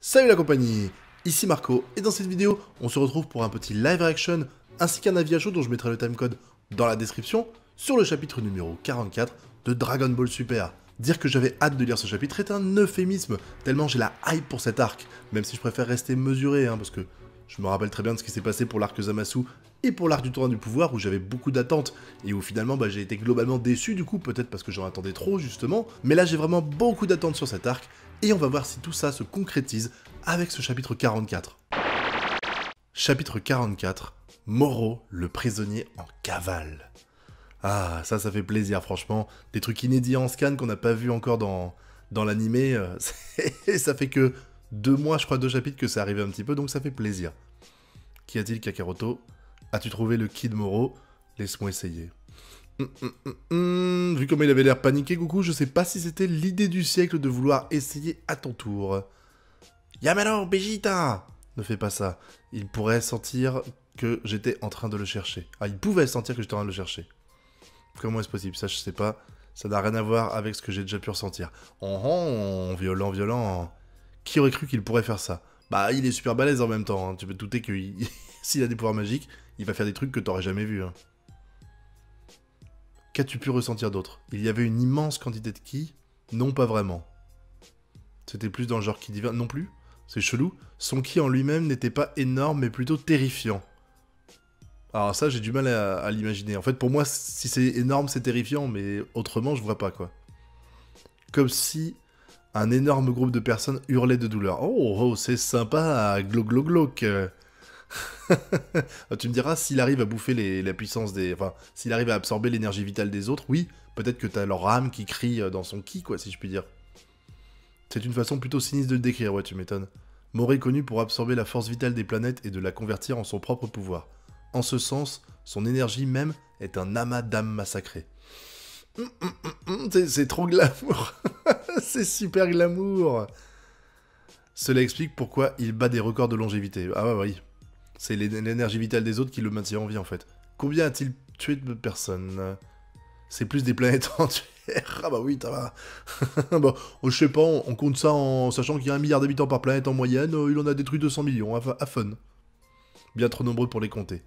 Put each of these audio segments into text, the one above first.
Salut la compagnie, ici Marco, et dans cette vidéo, on se retrouve pour un petit live reaction, ainsi qu'un avis à chaud dont je mettrai le timecode dans la description, sur le chapitre numéro 44 de Dragon Ball Super. Dire que j'avais hâte de lire ce chapitre est un euphémisme, tellement j'ai la hype pour cet arc, même si je préfère rester mesuré, parce que je me rappelle très bien de ce qui s'est passé pour l'arc Zamasu et pour l'arc du tournoi du pouvoir, où j'avais beaucoup d'attentes, et où finalement j'ai été globalement déçu du coup, peut-être parce que j'en attendais trop justement, mais là j'ai vraiment beaucoup d'attentes sur cet arc, et on va voir si tout ça se concrétise avec ce chapitre 44. Chapitre 44, Moro, le prisonnier en cavale. Ah, ça fait plaisir, franchement. Des trucs inédits en scan qu'on n'a pas vu encore dans l'animé. Ça fait que 2 mois, je crois, 2 chapitres que c'est arrivé un petit peu, donc ça fait plaisir. Qu'y a-t-il, Kakaroto? As-tu trouvé le Kid Moro? Laisse-moi essayer. Vu comme il avait l'air paniqué, Goku, je sais pas si c'était l'idée du siècle de vouloir essayer à ton tour. Yamano, Vegeta! Ne fais pas ça. Il pourrait sentir que j'étais en train de le chercher. Ah, il pouvait sentir que j'étais en train de le chercher. Comment est-ce possible? Ça, je sais pas. Ça n'a rien à voir avec ce que j'ai déjà pu ressentir. Oh, violent, violent. Qui aurait cru qu'il pourrait faire ça? Bah, il est super balèze en même temps. Tu peux te douter que s'il a des pouvoirs magiques, il va faire des trucs que t'aurais jamais vus. Qu'as-tu pu ressentir d'autre? Il y avait une immense quantité de ki? Non, pas vraiment. C'était plus dans le genre ki divin? Non plus? C'est chelou. Son ki en lui-même n'était pas énorme, mais plutôt terrifiant. Alors ça, j'ai du mal à l'imaginer. En fait, pour moi, si c'est énorme, c'est terrifiant, mais autrement, je vois pas, quoi. Comme si un énorme groupe de personnes hurlait de douleur. Oh, c'est sympa, glauc, glauc, glauc. Tu me diras, s'il arrive à bouffer la puissance des... Enfin, s'il arrive à absorber l'énergie vitale des autres, oui, peut-être que t'as leur âme qui crie dans son ki, quoi, si je puis dire. C'est une façon plutôt sinistre de le décrire, ouais, tu m'étonnes. Moro est connu pour absorber la force vitale des planètes et de la convertir en son propre pouvoir. En ce sens, son énergie même est un amas d'âmes massacrées. C'est trop glamour. C'est super glamour. Cela explique pourquoi il bat des records de longévité. Ah ouais, oui. C'est l'énergie vitale des autres qui le maintient en vie, en fait. Combien a-t-il tué de personnes? C'est plus des planètes entières. Ah bah oui, ça va. Bon, je sais pas, on compte ça en sachant qu'il y a 1 milliard d'habitants par planète en moyenne. Il en a détruit 200 millions, à fun. Bien trop nombreux pour les compter.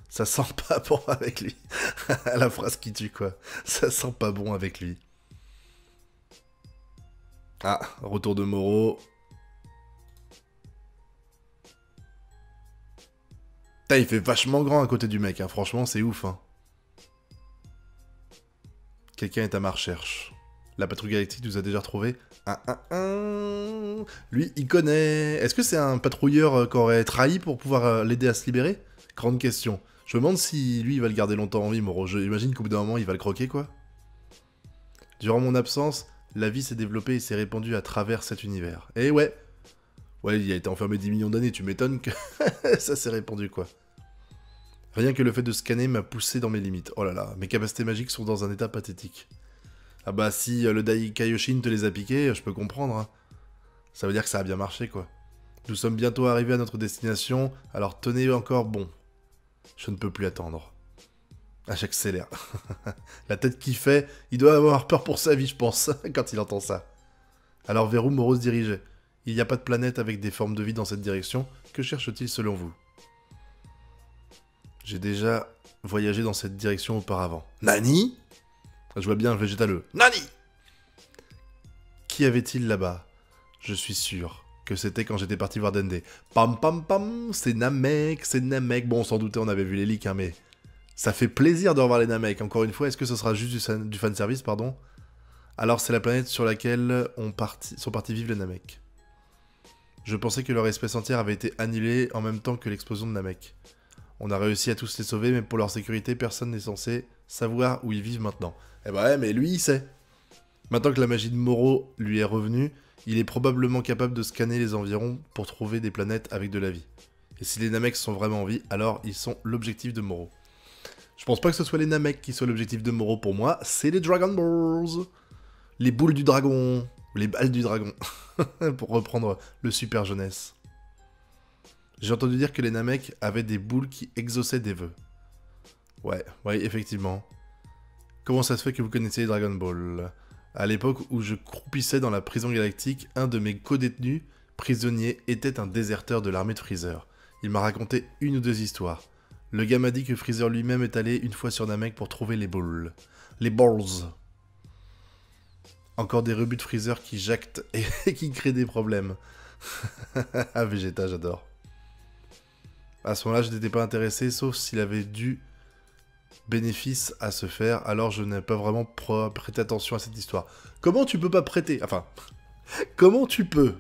Ça sent pas bon avec lui. La phrase qui tue, quoi. Ça sent pas bon avec lui. Ah, retour de Moro. Putain, il fait vachement grand à côté du mec, franchement, c'est ouf. Quelqu'un est à ma recherche. La patrouille galactique nous a déjà retrouvé. Lui, il connaît. Est-ce que c'est un patrouilleur qui aurait trahi pour pouvoir l'aider à se libérer? Grande question. Je me demande si lui, il va le garder longtemps en vie, Moro. J'imagine qu'au bout d'un moment, il va le croquer, quoi. Durant mon absence, la vie s'est développée et s'est répandue à travers cet univers. Et ouais. Ouais, il a été enfermé 10 millions d'années, tu m'étonnes que ça s'est répandu, quoi. Rien que le fait de scanner m'a poussé dans mes limites. Oh là là, mes capacités magiques sont dans un état pathétique. Ah bah si le Dai Kaioshin te les a piqués, je peux comprendre. Ça veut dire que ça a bien marché, quoi. Nous sommes bientôt arrivés à notre destination, alors tenez encore bon. Je ne peux plus attendre. Ah, j'accélère. La tête qu'il fait, il doit avoir peur pour sa vie, je pense, quand il entend ça. Alors vers où Moro se dirigeait? Il n'y a pas de planète avec des formes de vie dans cette direction. Que cherche-t-il selon vous? J'ai déjà voyagé dans cette direction auparavant. Nani? Je vois bien le végétaleux. Nani? Qui avait-il là-bas? Je suis sûr que c'était quand j'étais parti voir Dende. Pam pam pam, c'est Namek, c'est Namek. Bon, sans douter, on avait vu les leaks, mais ça fait plaisir de revoir les Namek. Encore une fois, est-ce que ce sera juste du fanservice, pardon? Alors, c'est la planète sur laquelle sont partis vivre les Namek. Je pensais que leur espèce entière avait été annihilée en même temps que l'explosion de Namek. On a réussi à tous les sauver, mais pour leur sécurité, personne n'est censé savoir où ils vivent maintenant. Eh bah ouais, mais lui, il sait. Maintenant que la magie de Moro lui est revenue, il est probablement capable de scanner les environs pour trouver des planètes avec de la vie. Et si les Namek sont vraiment en vie, alors ils sont l'objectif de Moro. Je pense pas que ce soit les Namek qui soient l'objectif de Moro pour moi, c'est les Dragon Balls. Les boules du dragon. Les balles du dragon. Pour reprendre le super jeunesse. J'ai entendu dire que les Namek avaient des boules qui exauçaient des vœux. Ouais, effectivement. Comment ça se fait que vous connaissiez les Dragon Ball? À l'époque où je croupissais dans la prison galactique, un de mes co-détenus prisonnier, était un déserteur de l'armée de Freezer. Il m'a raconté une ou deux histoires. Le gars m'a dit que Freezer lui-même est allé une fois sur Namek pour trouver les balls. Les balls. Encore des rebuts de Freezer qui jactent et qui créent des problèmes. Ah, Vegeta, j'adore. À ce moment-là, je n'étais pas intéressé, sauf s'il avait du bénéfice à se faire, alors je n'ai pas vraiment prêté attention à cette histoire. Comment tu peux pas prêter... Enfin, comment tu peux?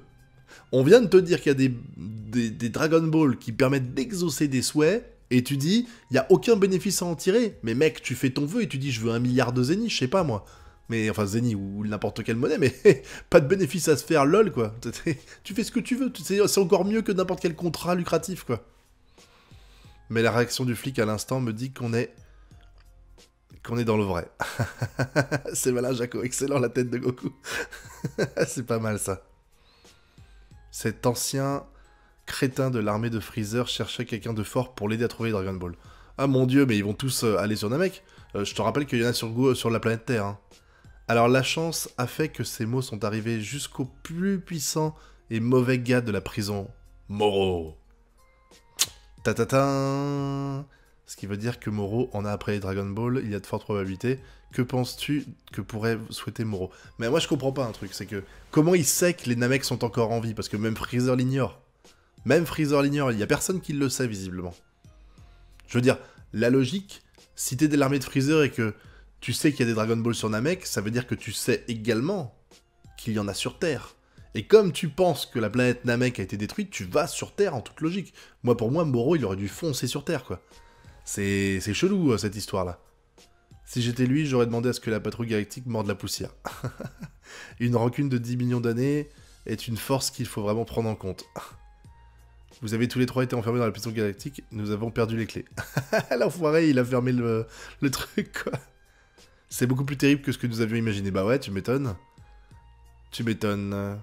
On vient de te dire qu'il y a des Dragon Ball qui permettent d'exaucer des souhaits, et tu dis, il n'y a aucun bénéfice à en tirer. Mais mec, tu fais ton vœu et tu dis, je veux 1 milliard de zénith, je sais pas moi. Mais, enfin, zénith ou n'importe quelle monnaie, mais pas de bénéfice à se faire, lol, quoi. Tu fais ce que tu veux, c'est encore mieux que n'importe quel contrat lucratif, quoi. Mais la réaction du flic à l'instant me dit qu'on est dans le vrai. C'est malin, Jaco. Excellent, la tête de Goku. C'est pas mal, ça. Cet ancien crétin de l'armée de Freezer cherchait quelqu'un de fort pour l'aider à trouver les Dragon Ball. Ah mon dieu, mais ils vont tous aller sur Namek. Je te rappelle qu'il y en a sur la planète Terre. Hein. Alors la chance a fait que ces mots sont arrivés jusqu'au plus puissant et mauvais gars de la prison. Moro. Ta-ta-ta. Ce qui veut dire que Moro en a après les Dragon Ball, il y a de fortes probabilités. Que penses-tu que pourrait souhaiter Moro? Mais moi je comprends pas un truc, c'est que... Comment il sait que les Namek sont encore en vie? Parce que même Freezer l'ignore. Même Freezer l'ignore, il y a personne qui le sait visiblement. Je veux dire, la logique, si t'es de l'armée de Freezer et que tu sais qu'il y a des Dragon Ball sur Namek, ça veut dire que tu sais également qu'il y en a sur Terre. Et comme tu penses que la planète Namek a été détruite, tu vas sur Terre en toute logique. Moi, pour moi, Moro, il aurait dû foncer sur Terre, quoi. C'est chelou, cette histoire-là. Si j'étais lui, j'aurais demandé à ce que la patrouille galactique morde la poussière. Une rancune de 10 millions d'années est une force qu'il faut vraiment prendre en compte. Vous avez tous les trois été enfermés dans la prison galactique, nous avons perdu les clés. L'enfoiré, il a fermé le truc, quoi. C'est beaucoup plus terrible que ce que nous avions imaginé. Bah ouais, tu m'étonnes. Tu m'étonnes.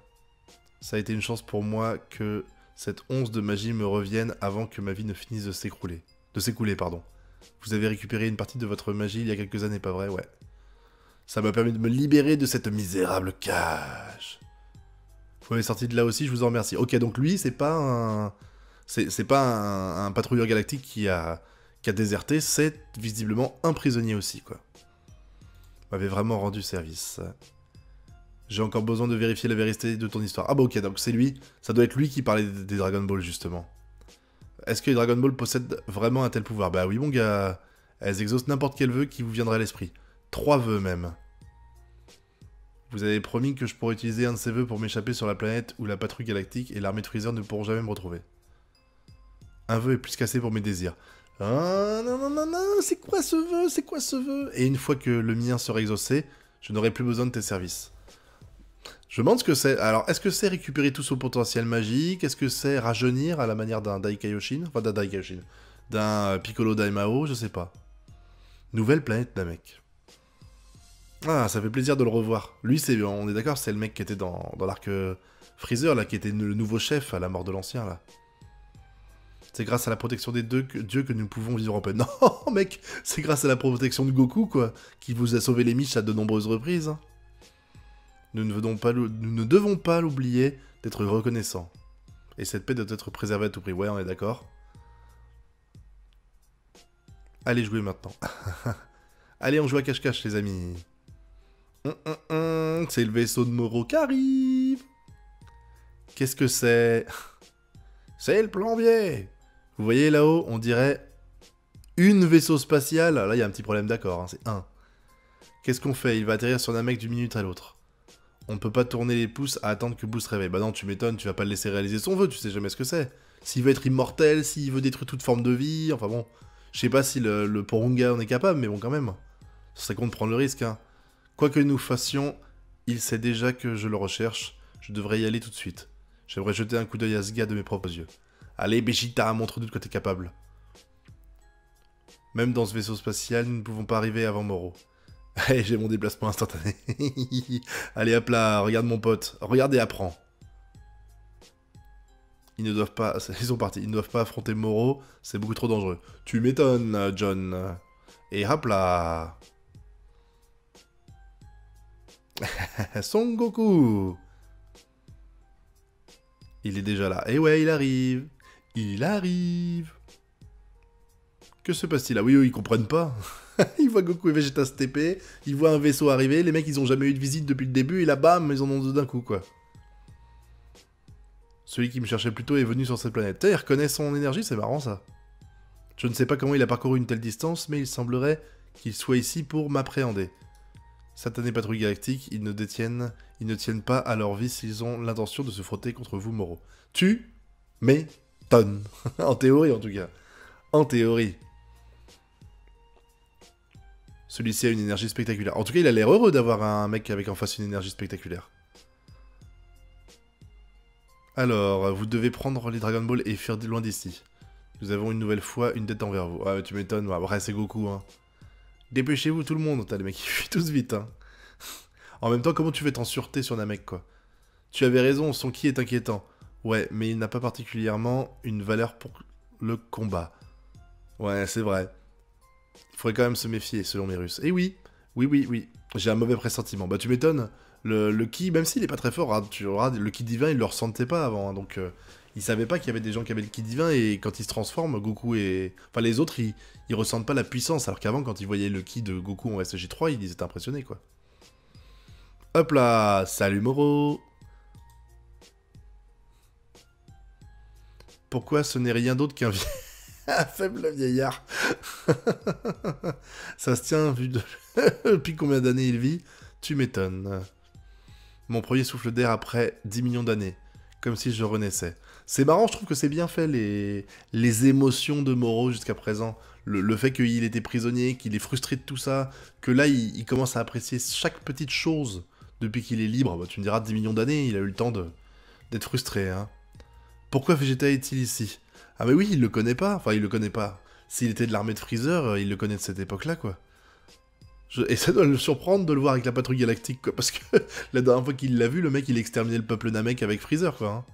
Ça a été une chance pour moi que cette once de magie me revienne avant que ma vie ne finisse de s'écrouler. De s'écouler, pardon. Vous avez récupéré une partie de votre magie il y a quelques années, pas vrai? Ouais. Ça m'a permis de me libérer de cette misérable cage. Vous m'avez sorti de là aussi, je vous en remercie. Ok, donc lui, c'est pas un... C'est pas un patrouilleur galactique qui a déserté, c'est visiblement un prisonnier aussi, quoi. M'avait vraiment rendu service. J'ai encore besoin de vérifier la vérité de ton histoire. Ah bah ok, donc c'est lui. Ça doit être lui qui parlait des Dragon Ball, justement. Est-ce que les Dragon Ball possèdent vraiment un tel pouvoir? Bah oui, mon gars. Elles exaucent n'importe quel vœu qui vous viendrait à l'esprit. 3 vœux, même. Vous avez promis que je pourrais utiliser un de ces vœux pour m'échapper sur la planète où la patrouille galactique et l'armée de Freezer ne pourront jamais me retrouver. Un vœu est plus qu'assez pour mes désirs. Ah, non, non, non, non, c'est quoi ce vœu? C'est quoi ce vœu? Et une fois que le mien sera exaucé, je n'aurai plus besoin de tes services. Je me demande ce que c'est. Alors, est-ce que c'est récupérer tout son potentiel magique? Est-ce que c'est rajeunir à la manière d'un Daikaioshin? Enfin, d'un Daikaioshin. D'un Piccolo Daimao, je sais pas. Nouvelle planète Namek. Ah, ça fait plaisir de le revoir. Lui, on est d'accord, c'est le mec qui était dans l'arc Freezer, là, qui était le nouveau chef à la mort de l'ancien, là. C'est grâce à la protection des dieux que nous pouvons vivre en paix. Non, mec, c'est grâce à la protection de Goku, quoi, qui vous a sauvé les miches à de nombreuses reprises. Hein. Nous ne devons pas l'oublier d'être reconnaissants. Et cette paix doit être préservée à tout prix. Ouais, on est d'accord. Allez jouer maintenant. Allez, on joue à cache-cache, les amis. C'est le vaisseau de Moro qui arrive. Qu'est-ce que c'est? C'est le plombier. Vous voyez là-haut, on dirait une vaisseau spatial. Là, il y a un petit problème d'accord, hein, c'est un. Qu'est-ce qu'on fait? Il va atterrir sur un mec d'une minute à l'autre. On ne peut pas tourner les pouces à attendre que Boo se réveille. Bah non, tu m'étonnes, tu vas pas le laisser réaliser son vœu, tu sais jamais ce que c'est. S'il veut être immortel, s'il veut détruire toute forme de vie, enfin bon. Je sais pas si le Porunga en est capable, mais bon, quand même. Ce serait con de prendre le risque, hein. Quoi que nous fassions, il sait déjà que je le recherche. Je devrais y aller tout de suite. J'aimerais jeter un coup d'œil à ce gars de mes propres yeux. Allez, Vegeta, montre-nous de quoi t'es capable. Même dans ce vaisseau spatial, nous ne pouvons pas arriver avant Moro. Allez, j'ai mon déplacement instantané. Allez, hop là, regarde mon pote. Regarde et apprends. Ils ne doivent pas... Ils sont partis. Ils ne doivent pas affronter Moro. C'est beaucoup trop dangereux. Tu m'étonnes, John. Et hop là. Son Goku. Il est déjà là. Et ouais, il arrive. Il arrive. Que se passe-t-il là? Oui, eux, ils comprennent pas. Ils voient Goku et Vegeta se TP, ils voient un vaisseau arriver, les mecs, ils ont jamais eu de visite depuis le début, et là, bam, ils en ont deux d'un coup, quoi. Celui qui me cherchait plus tôt est venu sur cette planète. Il reconnaît son énergie, c'est marrant, ça. Je ne sais pas comment il a parcouru une telle distance, mais il semblerait qu'il soit ici pour m'appréhender. Satanés patrouilles galactiques, ils ne tiennent pas à leur vie s'ils ont l'intention de se frotter contre vous, Moro. Tu m'étonnes. En théorie, en tout cas. En théorie. Celui-ci a une énergie spectaculaire. En tout cas, il a l'air heureux d'avoir un mec avec en face une énergie spectaculaire. Alors, vous devez prendre les Dragon Ball et fuir loin d'ici. Nous avons une nouvelle fois une dette envers vous. Ah, tu m'étonnes. Après, c'est Goku, hein. Dépêchez-vous, tout le monde. T'as les mecs qui fuient tous vite, hein. En même temps, comment tu veux être en sûreté sur Namek, quoi? Tu avais raison, son ki est inquiétant. Ouais, mais il n'a pas particulièrement une valeur pour le combat. Ouais, c'est vrai. Il faudrait quand même se méfier, selon mes Russes. Et oui, oui. J'ai un mauvais pressentiment. Bah, tu m'étonnes. Le ki, même s'il est pas très fort, hein, tu regardes, le ki divin, il le ressentait pas avant. Hein, donc, il savait pas qu'il y avait des gens qui avaient le ki divin, et quand il se transforme, Goku et... Enfin, les autres, ils ressentent pas la puissance, alors qu'avant, quand ils voyaient le ki de Goku en SSJ3, ils étaient impressionnés, quoi. Hop là! Salut Moro! Pourquoi ce n'est rien d'autre qu'un faible vieillard? Ça se tient, vu depuis combien d'années il vit? Tu m'étonnes. Mon premier souffle d'air après 10 millions d'années. Comme si je renaissais. C'est marrant, je trouve que c'est bien fait, les émotions de Moro jusqu'à présent. Le fait qu'il était prisonnier, qu'il est frustré de tout ça, que là, il commence à apprécier chaque petite chose depuis qu'il est libre. Bah, tu me diras, 10 millions d'années, il a eu le temps d'être frustré, hein. Pourquoi Vegeta est-il ici? Ah mais oui, il le connaît pas. Enfin, il le connaît pas. S'il était de l'armée de Freezer, il le connaît de cette époque-là, quoi. Et ça doit le surprendre de le voir avec la patrouille galactique, quoi. Parce que la dernière fois qu'il l'a vu, le mec, il a exterminé le peuple Namek avec Freezer, quoi. Hein.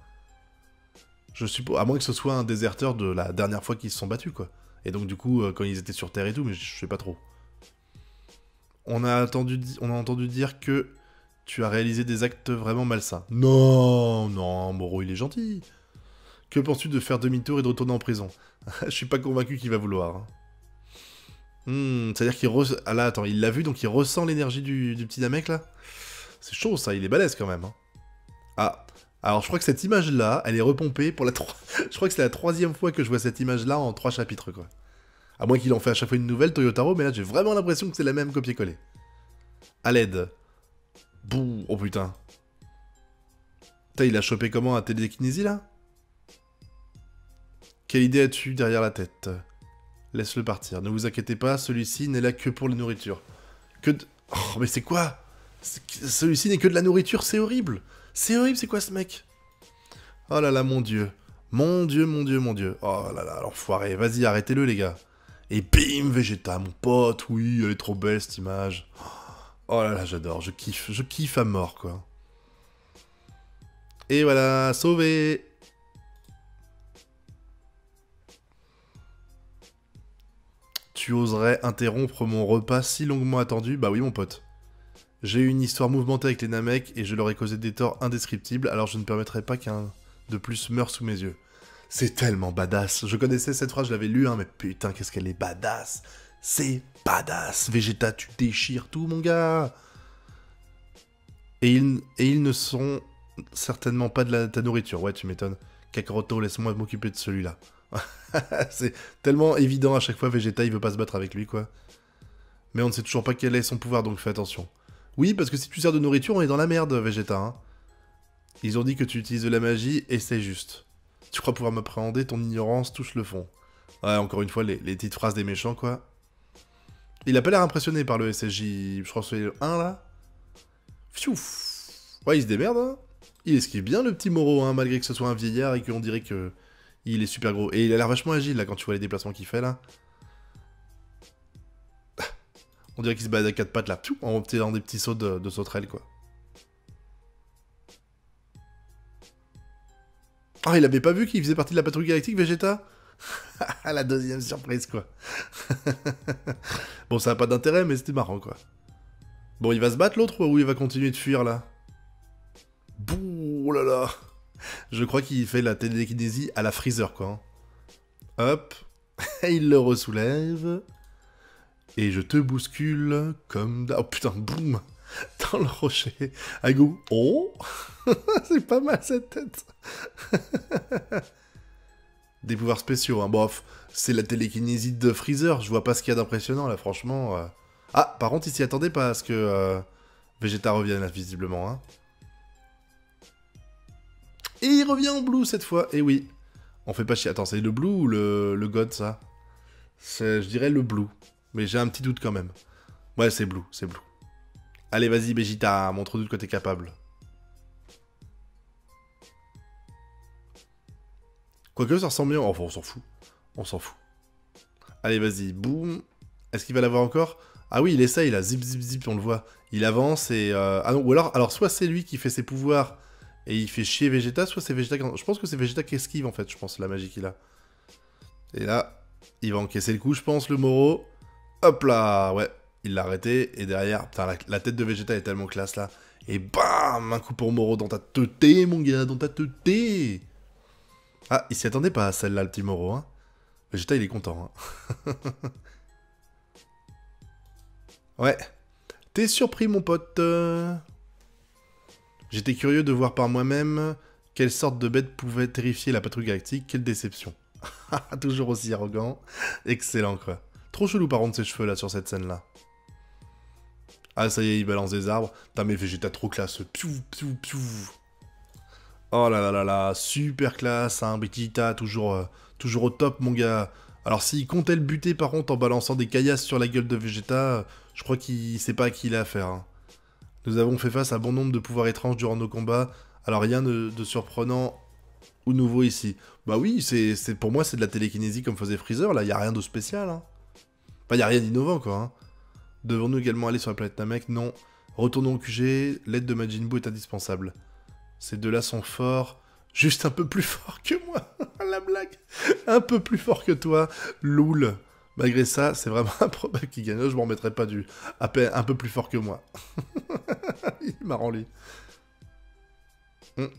Je suppose, à moins que ce soit un déserteur de la dernière fois qu'ils se sont battus, quoi. Et donc, du coup, quand ils étaient sur Terre et tout, mais je sais pas trop. On a entendu dire que tu as réalisé des actes vraiment malsains. Non, Moro, il est gentil. Que penses-tu de faire demi-tour et de retourner en prison? Je suis pas convaincu qu'il va vouloir. Hein. C'est-à-dire qu'il Ah là, attends, il l'a vu, donc il ressent l'énergie du petit Namek, là? C'est chaud, ça, il est balèze, quand même. Hein. Ah, alors je crois que cette image-là, elle est repompée pour la... Je crois que c'est la 3e fois que je vois cette image-là en 3 chapitres, quoi. À moins qu'il en fait à chaque fois une nouvelle, Toyotaro, mais là, j'ai vraiment l'impression que c'est la même copier-coller. À l'aide. Bouh, oh putain. Putain, il a chopé comment, un télékinésie, là? Quelle idée as-tu derrière la tête? Laisse-le partir. Ne vous inquiétez pas, celui-ci n'est là que pour la nourriture. Que de... Oh, mais c'est quoi? Celui-ci n'est que de la nourriture, c'est horrible. C'est horrible, c'est quoi ce mec? Oh là là, mon dieu. Mon dieu. Oh là là, l'enfoiré. Vas-y, arrêtez-le, les gars. Et bim, Vegeta, mon pote. Oui, elle est trop belle, cette image. Oh là là, j'adore. Je kiffe à mort, quoi. Et voilà, sauvé. Tu oserais interrompre mon repas si longuement attendu? Bah oui, mon pote. J'ai eu une histoire mouvementée avec les Namek et je leur ai causé des torts indescriptibles, alors je ne permettrai pas qu'un de plus meure sous mes yeux. C'est tellement badass. Je connaissais cette phrase, je l'avais lue, hein, mais putain, qu'est-ce qu'elle est badass. C'est badass. Vegeta, tu déchires tout, mon gars. Et ils ne sont certainement pas de ta nourriture. Ouais, tu m'étonnes. Kakaroto, laisse-moi m'occuper de celui-là. C'est tellement évident à chaque fois, Vegeta, il veut pas se battre avec lui, quoi. Mais on ne sait toujours pas quel est son pouvoir, donc fais attention. Oui, parce que si tu sers de nourriture, on est dans la merde, Vegeta, hein. Ils ont dit que tu utilises de la magie, et c'est juste. Tu crois pouvoir m'appréhender, ton ignorance touche le fond. Ouais, encore une fois, les petites phrases des méchants, quoi. Il a pas l'air impressionné par le SSJ, je crois que c'est le 1, là. Pfiouf. Ouais, il se démerde, hein. Il esquive bien, le petit Moro, hein, malgré que ce soit un vieillard et qu'on dirait que... Il est super gros. Et il a l'air vachement agile, là, quand tu vois les déplacements qu'il fait, là. On dirait qu'il se balade à 4 pattes, là. En dans des petits sauts de sauterelle, quoi. Ah, il avait pas vu qu'il faisait partie de la patrouille galactique, Vegeta? La deuxième surprise, quoi. Bon, ça a pas d'intérêt, mais c'était marrant, quoi. Bon, il va se battre, l'autre, ou il va continuer de fuir, là? Bouh, oh là là. Je crois qu'il fait la télékinésie à la Freezer, quoi. Hein. Hop. Et il le ressoulève. Et je te bouscule comme... Oh putain, boum. Dans le rocher. À go. Oh. C'est pas mal cette tête. Des pouvoirs spéciaux, hein. Bof. C'est la télékinésie de Freezer. Je vois pas ce qu'il y a d'impressionnant, là, franchement. Ah, par contre, il s'y attendait pas à ce que Vegeta revienne, là, visiblement, hein. Et il revient en blue cette fois, et oui. On fait pas chier. Attends, c'est le blue ou le god, ça? Je dirais le blue. Mais j'ai un petit doute quand même. Ouais, c'est blue, c'est blue. Allez, vas-y, Vegeta, montre-nous de quoi t'es capable. Quoique, ça ressemble bien. Enfin, on s'en fout. On s'en fout. Allez, vas-y, boum. Est-ce qu'il va l'avoir encore? Ah oui, il essaye, là. Zip, zip, zip, on le voit. Il avance et... Ah non, ou alors soit c'est lui qui fait ses pouvoirs... Et il fait chier Vegeta, soit c'est Vegeta... Je pense que c'est Vegeta qui esquive, en fait, je pense, la magie qu'il a. Et là, il va encaisser le coup, je pense, le Moro. Hop là, ouais, il l'a arrêté. Et derrière, putain, la tête de Vegeta est tellement classe, là. Et bam, un coup pour Moro dans ta teuté, mon gars, dans ta teuté. Ah, il s'y attendait pas à celle-là, le petit Moro, hein. Vegeta, il est content, hein. Ouais. T'es surpris, mon pote. J'étais curieux de voir par moi-même quelle sorte de bête pouvait terrifier la patrouille galactique. Quelle déception. Toujours aussi arrogant. Excellent, quoi. Trop chelou, par contre, ses cheveux, là, sur cette scène-là. Ah, ça y est, il balance des arbres. Putain, mais Vegeta, trop classe. Piou, piou, piou. Oh là là là là, super classe, hein. Vegeta, toujours au top, mon gars. Alors, s'il comptait le buter, par contre, en balançant des caillasses sur la gueule de Vegeta, je crois qu'il sait pas à qui il a affaire, hein. Nous avons fait face à bon nombre de pouvoirs étranges durant nos combats, alors rien de surprenant ou nouveau ici. Bah oui, pour moi c'est de la télékinésie comme faisait Freezer, là, y a rien de spécial, hein. Enfin, y a rien d'innovant, quoi, hein. Devons-nous également aller sur la planète Namek? Non. Retournons au QG, l'aide de Majin Buu est indispensable. Ces deux-là sont forts, juste un peu plus forts que moi. La blague. Un peu plus fort que toi, loul. Malgré ça, c'est vraiment improbable qu'il gagne. Je m'en remettrai pas du... un peu plus fort que moi. Il est marrant, lui.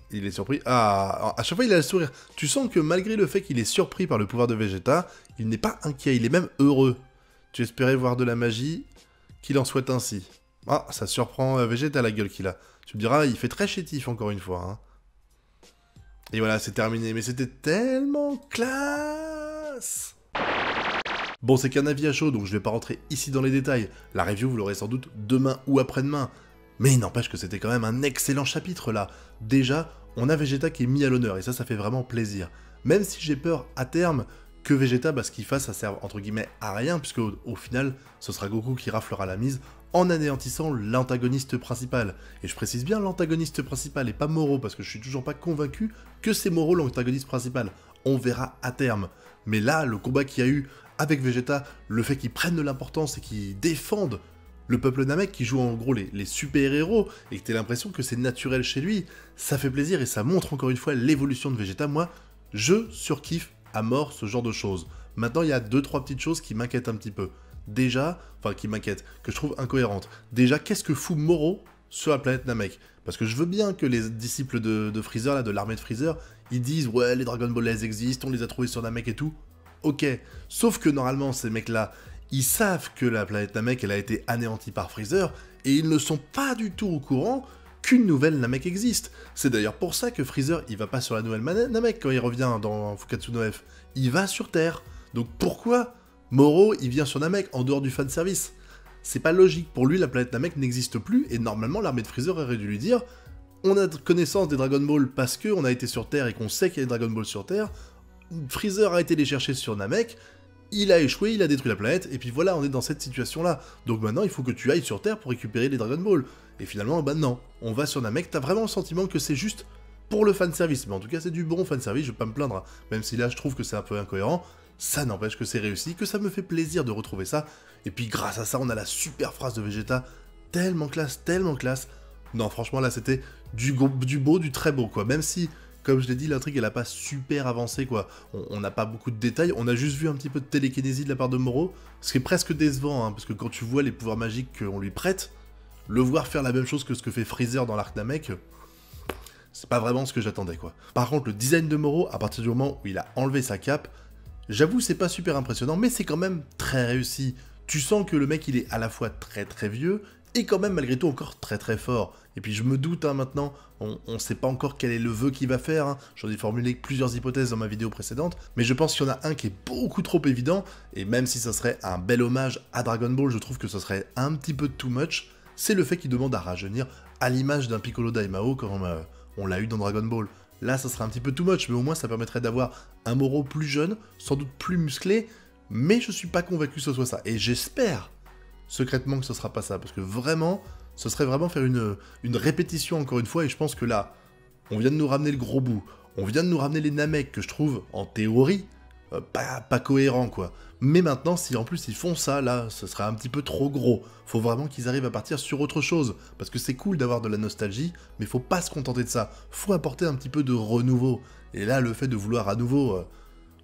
Il est surpris. Ah, à chaque fois, il a le sourire. Tu sens que malgré le fait qu'il est surpris par le pouvoir de Vegeta, il n'est pas inquiet, il est même heureux. Tu espérais voir de la magie, qu'il en soit ainsi. Ah, ça surprend Vegeta, la gueule qu'il a. Tu me diras, il fait très chétif, encore une fois. Hein. Et voilà, c'est terminé. Mais c'était tellement classe. Bon, c'est qu'un avis à chaud, donc je vais pas rentrer ici dans les détails. La review, vous l'aurez sans doute demain ou après-demain. Mais il n'empêche que c'était quand même un excellent chapitre, là. Déjà, on a Vegeta qui est mis à l'honneur, et ça fait vraiment plaisir. Même si j'ai peur, à terme, que Vegeta, ce qu'il fasse, ça serve, entre guillemets, à rien, puisque au final, ce sera Goku qui raflera la mise, en anéantissant l'antagoniste principal. Et je précise bien l'antagoniste principal, et pas Moro, parce que je suis toujours pas convaincu que c'est Moro l'antagoniste principal. On verra à terme. Mais là, le combat qu'il y a eu avec Vegeta, le fait qu'il prenne de l'importance et qu'il défende le peuple Namek, qui joue en gros les super-héros, et que t'aies l'impression que c'est naturel chez lui, ça fait plaisir et ça montre encore une fois l'évolution de Vegeta. Moi, je surkiffe à mort ce genre de choses. Maintenant, il y a 2-3 petites choses qui m'inquiètent un petit peu. Déjà, enfin qui m'inquiètent, que je trouve incohérentes. Déjà, qu'est-ce que fout Moro sur la planète Namek? Parce que je veux bien que les disciples de Freezer, là, de l'armée de Freezer, ils disent « Ouais, les Dragon Ball, elles existent, on les a trouvés sur Namek et tout. » Ok, sauf que normalement, ces mecs-là, ils savent que la planète Namek, elle a été anéantie par Freezer, et ils ne sont pas du tout au courant qu'une nouvelle Namek existe. C'est d'ailleurs pour ça que Freezer, il va pas sur la nouvelle Namek quand il revient dans Fukatsu no F. Il va sur Terre. Donc pourquoi Moro, il vient sur Namek, en dehors du fanservice? C'est pas logique. Pour lui, la planète Namek n'existe plus, et normalement, l'armée de Freezer aurait dû lui dire « On a connaissance des Dragon Ball parce qu'on a été sur Terre et qu'on sait qu'il y a des Dragon Ball sur Terre. Freezer a été les chercher sur Namek. Il a échoué, il a détruit la planète, et puis voilà, on est dans cette situation-là. Donc maintenant, il faut que tu ailles sur Terre pour récupérer les Dragon Ball. » Et finalement, bah non, on va sur Namek, t'as vraiment le sentiment que c'est juste pour le fanservice. Mais en tout cas, c'est du bon fanservice, je vais pas me plaindre. Hein. Même si là, je trouve que c'est un peu incohérent, ça n'empêche que c'est réussi, que ça me fait plaisir de retrouver ça. Et puis grâce à ça, on a la super phrase de Vegeta, tellement classe, tellement classe. Non, franchement, là, c'était du beau, du très beau, quoi. Même si... Comme je l'ai dit, l'intrigue, elle a pas super avancé, quoi. On n'a pas beaucoup de détails, on a juste vu un petit peu de télékinésie de la part de Moro, ce qui est presque décevant, hein, parce que quand tu vois les pouvoirs magiques qu'on lui prête, le voir faire la même chose que ce que fait Freezer dans l'arc Namek, c'est pas vraiment ce que j'attendais quoi. Par contre, le design de Moro, à partir du moment où il a enlevé sa cape, j'avoue c'est pas super impressionnant, mais c'est quand même très réussi. Tu sens que le mec il est à la fois très très vieux, et quand même malgré tout encore très très fort. Et puis je me doute maintenant, on sait pas encore quel est le vœu qu'il va faire, hein. J'en ai formulé plusieurs hypothèses dans ma vidéo précédente, mais je pense qu'il y en a un qui est beaucoup trop évident, et même si ça serait un bel hommage à Dragon Ball, je trouve que ce serait un petit peu too much, c'est le fait qu'il demande à rajeunir à l'image d'un Piccolo Daimao comme on l'a eu dans Dragon Ball. Là ça serait un petit peu too much, mais au moins ça permettrait d'avoir un Moro plus jeune, sans doute plus musclé, mais je suis pas convaincu que ce soit ça, et j'espère secrètement que ce sera pas ça, parce que vraiment, ce serait vraiment faire une répétition encore une fois, et je pense que là, on vient de nous ramener le gros bout, on vient de nous ramener les Namek, que je trouve, en théorie, pas cohérent quoi. Mais maintenant, si en plus ils font ça, là, ce serait un petit peu trop gros. Faut vraiment qu'ils arrivent à partir sur autre chose, parce que c'est cool d'avoir de la nostalgie, mais faut pas se contenter de ça, faut apporter un petit peu de renouveau. Et là, le fait de vouloir à nouveau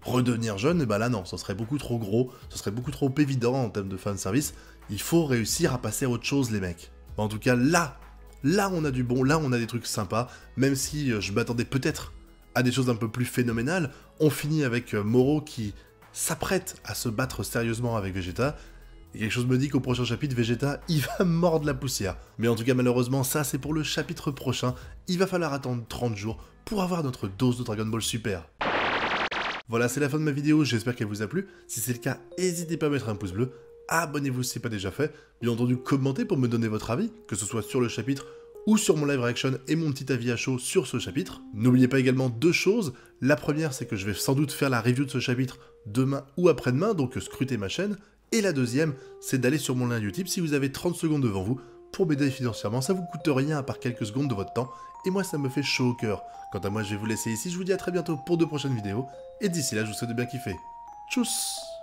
redevenir jeune, et bah là non, ce serait beaucoup trop gros, ce serait beaucoup trop évident en termes de fanservice. Il faut réussir à passer à autre chose les mecs. En tout cas là on a du bon, là on a des trucs sympas, même si je m'attendais peut-être à des choses un peu plus phénoménales. On finit avec Moro qui s'apprête à se battre sérieusement avec Vegeta, et quelque chose me dit qu'au prochain chapitre, Vegeta, il va mordre la poussière. Mais en tout cas malheureusement, ça c'est pour le chapitre prochain, il va falloir attendre 30 jours pour avoir notre dose de Dragon Ball Super. Voilà, c'est la fin de ma vidéo, j'espère qu'elle vous a plu. Si c'est le cas, n'hésitez pas à mettre un pouce bleu, abonnez-vous si ce n'est pas déjà fait, bien entendu commentez pour me donner votre avis, que ce soit sur le chapitre ou sur mon live reaction et mon petit avis à chaud sur ce chapitre. N'oubliez pas également deux choses, la première c'est que je vais sans doute faire la review de ce chapitre demain ou après-demain, donc scrutez ma chaîne, et la deuxième c'est d'aller sur mon lien Utip si vous avez 30 secondes devant vous pour m'aider financièrement, ça vous coûte rien à part quelques secondes de votre temps, et moi ça me fait chaud au cœur. Quant à moi je vais vous laisser ici, je vous dis à très bientôt pour de prochaines vidéos, et d'ici là je vous souhaite de bien kiffer. Tchuss.